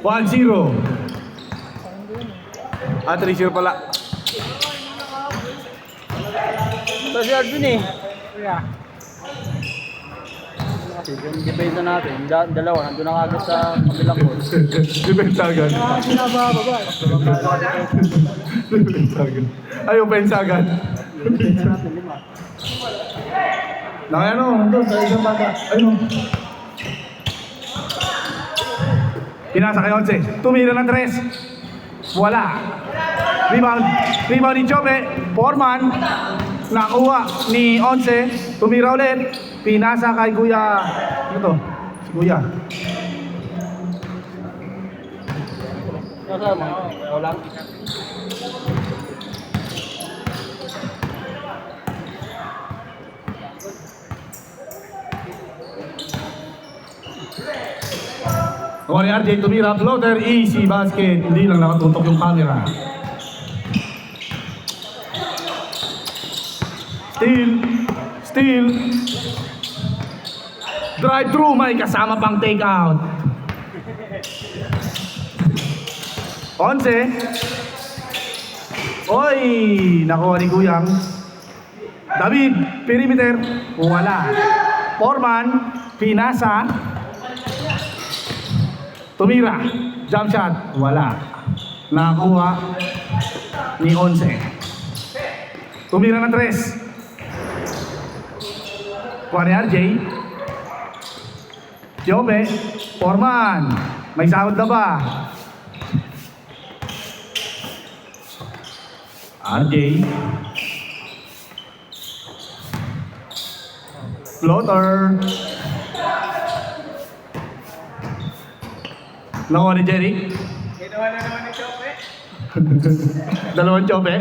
1-0. 3-0 pala. Ito si Arjun eh. Kaya. Yung depensa natin, dalawa, nandun na agad sa kabilang goal. Depensa agad. Sinababa. Depensa agad. Ay, opensa agad. Depensa natin, 5. Ano, nandun sa isang bata. Ayun. Pinasa kay Once. Tumira ng 3. Wala. Rebound ni Chope. Foreman. Nakuha ni Once. Tumira ulit. Pinasa kay Kuya. Ano to? Si Kuya. Kasama. Wala. Kuha ni RJ. Tumira. Floater. Easy basket. Hindi lang nakatutok yung camera. Steal. Drive-thru, may kasama pang take-out. 11. Oy, nakuha ni Kuyang. David, perimeter, wala. Foreman, pinasa. Tumira, jump shot, wala. Nakuha ni Once. Tumira ng 3. Kuha ni RJ. Jobe, Foreman, may sahod na ba? RJ. Floater. Nakuha ni Jeric. Ginawa na naman ni Chope. Dalawang Chope.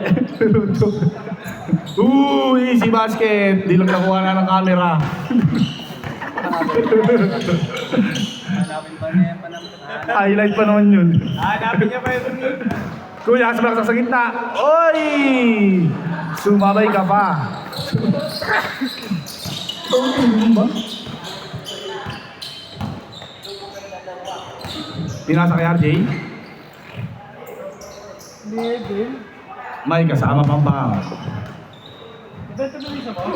Easy basket. Di lang nakuha na ng camera. Hanapin pa niya pa naman. Highlight pa naman yun. Hanapin niya pa yun. Kuya, sabak sa gitna. Oy! Sumabay ka pa. Pinasa kay RJ. May kasama pang bang. Benta mo isa mo?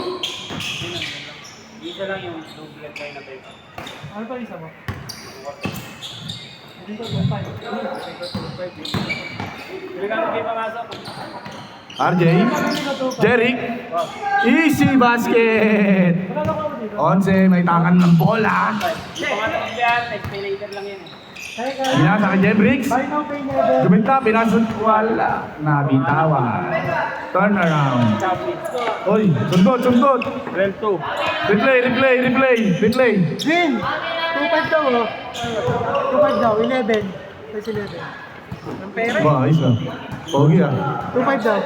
Isa lang yung double line na tayo. Ano pa isa mo? Dito po 5. Hindi ka kayo pamasok. RJ. Jeric. Easy basket. Once, may tangan ng bola. Pangatang yan, expelator lang yan eh. Pinasa kay Jebrix. Guminta, pinasot. Wala. Nabitawan. Turn around. Oy, sundot. Rel 2. Replay. Green! 2-5 daw, oh. 2-5 daw, 11. Plus 11. Ang pera Ba, ayos ah. Pogi ah. 2-5 daw.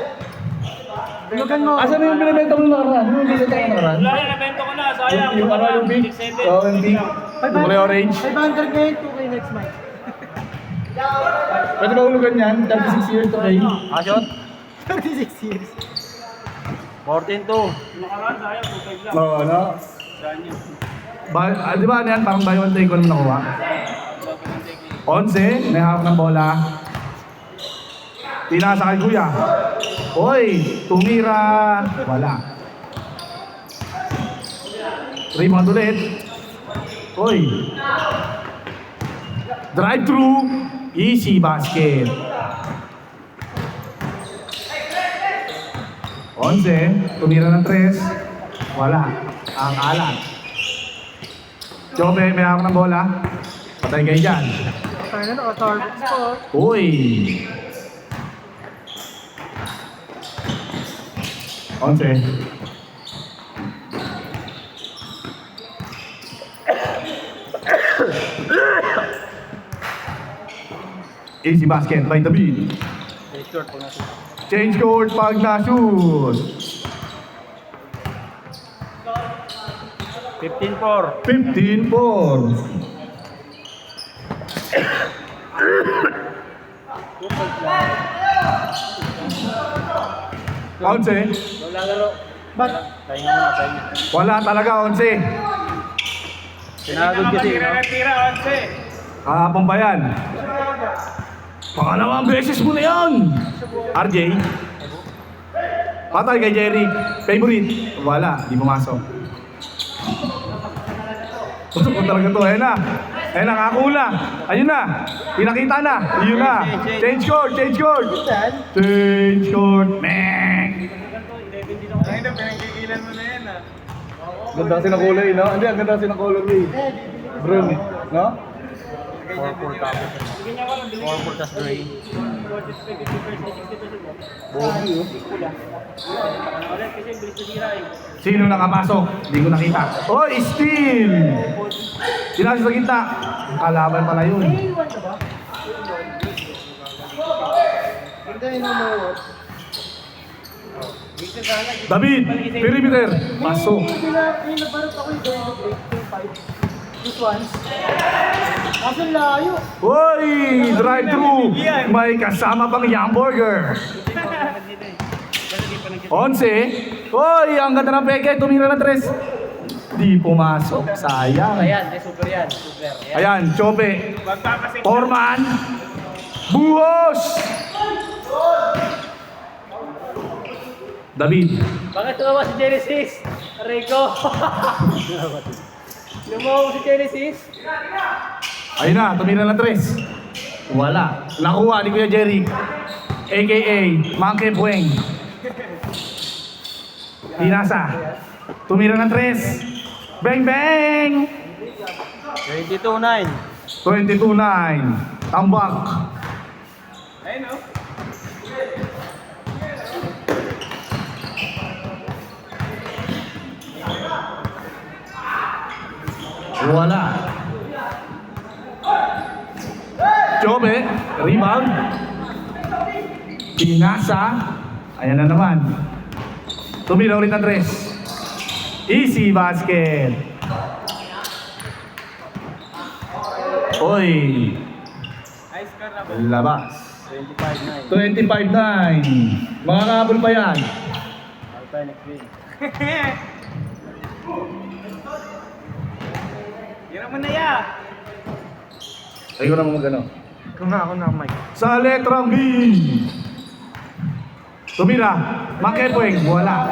Lugan mo. Asan na yung binibenta mo nakaraan? Yung binibenta mo nakaraan? Wala yung nabento ko na, sayang. Yung ano, yung big? Oo, yung big. Yung kulay orange. 500 ngayon, 2K next month. Pwede ba ulugan yan? 36 years to pay. Shot? 36 years. 14-2. Nakaraan, sayang. 2-5 lang. Oo, ano? Saan yun? Di ba ano yan? Parang buy one take one mo nakuha. 11, may hawak ng bola. Pinasa kay Kuya. Oy, tumira. Wala. Rebound ulit. Oy. Drive-thru. Easy basket. 11, tumira ng 3. Wala. Ang alat. Jobe, may hawak ng bola. Patay kayo dyan. Tayo na, naka-target spot. Uy! 11. Easy basket by David. Short po natin. Change court pag na-shoot. 15-4. 15-4. Onse. Wala laro. But, Tayo nga muna, tayo nga. Wala talaga, Onse. Sinagod kasi. Kahapon pa yan. Pangalawang beses mo na yan. RJ. Patay kay Jerry. Favorite. Wala, di pumasok. Tusok ko talaga to. Ayan na. Ayan na, kakula. Ayun na. Pinakita na. Ayun na. Change court, change court. Change court. Meh. Ay, na, pinagkikilan mo na yan, ah. Ganda kasi ng kulay, no? Hindi, ang ganda kasi ng kulay, eh. Brown, eh. No? Sino nakapasok? Hindi ko nakita. Oh, steal! Sinasa sa gitna. Kalaban pala yun. David, perimeter. Pasok. Nabarot ako yung going to break, 2-5. This one. Kaso layo. Hoy! Drive-thru! May kasama pang hamburger. 11. Hoy! Ang ganda ng peke. Tumira na 3. Di pumasok. Sayang. Ayan, super yan. Super. Ayan, Chope. Magpapasik. Forman. Buhos! David. Bakit tumawa si Genesis? Rico. Lumawa si Genesis. Ayun na, tumira na 3. Wala. Nakuha ni Kuya Jerry. AKA Monkey Bueng. Tinasa. Tumira ng 3. Bang bang! 22-9. 22-9. Tambak. Ayun, no? Wala. Chobe, rebound. Pinasa. Ayan na naman. Tumira ulit ang 3. Easy basket. Oy. High score na ba? Labas. 25-9. 25-9. Mga kabul pa yan. Alternate win. Hirap mo na ya. Ayun na mga gano. Ako na, Mike. Sa letrang B. Tumira. Makepweng. Wala.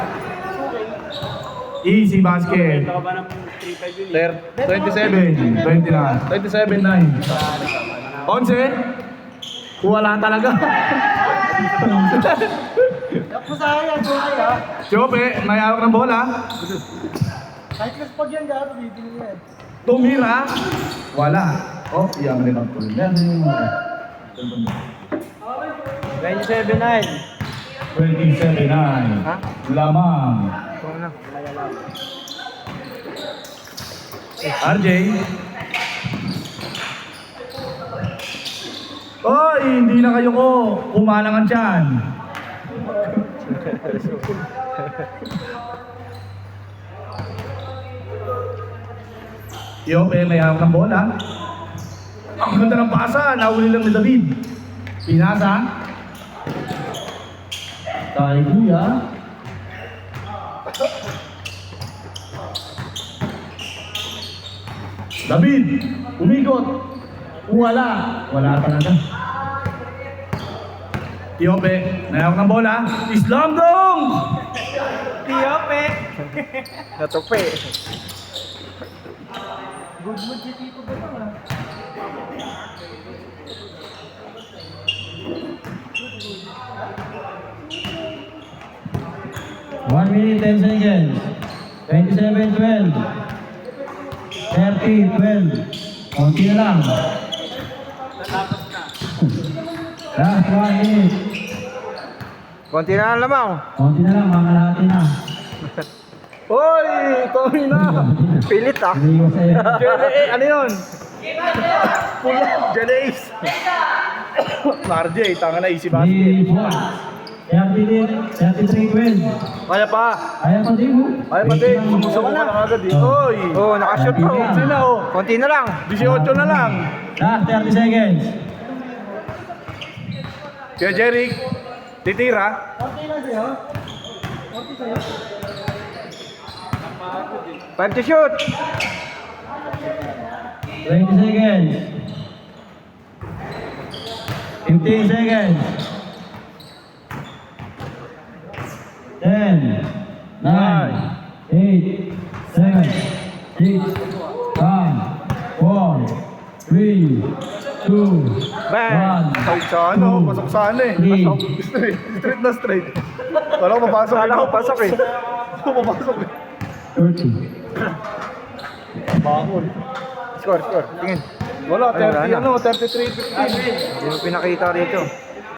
Easy basket. Ito ka ba ng 3-5 yun? 27. 29. 27-9. 11. Wala talaga. Ako sa akin, ako kaya. Chope, may hawak ng bola. Kahit mas pag yan gano'n, bibili yan. Tumira. Wala. Oh, iyan rin ang tuloy. 27-9. 27-9. Ha? Lamang. Ito na. RJ. Oy, hindi na kayo ko. Kumalangan dyan. Yope, may hawak ng bola. Ang ganda ng pasa. Nahuli lang ni David. Pinasa. Kay Kuya. David, umikot. Wala. Wala talaga. Yope, may hawak ng bola. Islam dong! Tiope. Natupi. Good mood si Tito ba naman? 1 minute 10 seconds. 27-12. 30-12. Konti na lang. Natapos na. Last 1 minute. Konti na lang lamang. Konti na lang, mga kalahati na. Hoy! Tommy na! Pilit ah. Hindi ko sa'yo. Ano yun? Pula! Jalace! RJ, tanga na easy basket. 33-12. Kaya pa! Kaya pa din mo. Kaya pa din! Sumusuko ka na agad eh. Hoy! Oo, nakashoot pa. oh. Sino oh? Konti na lang. 18 na lang. Last 30 seconds. Kaya Jeric, titira. Konti na sa'yo. Konti sa'yo. Time to shoot. 20 seconds. 15 seconds. 10, 9, 8, 7, 6, 5, 4, 3, 2, Bang! 1. Ay, sa ano, pasok sa ano eh. Three. Pasok. Straight, straight na straight. Wala ko papasok. Wala ko pasok eh. Wala ko papasok eh. 30. Bakul. Score. Tingin. Wala, Ay, wala 30 na. ano, 33-15. Hindi mo pinakita rito.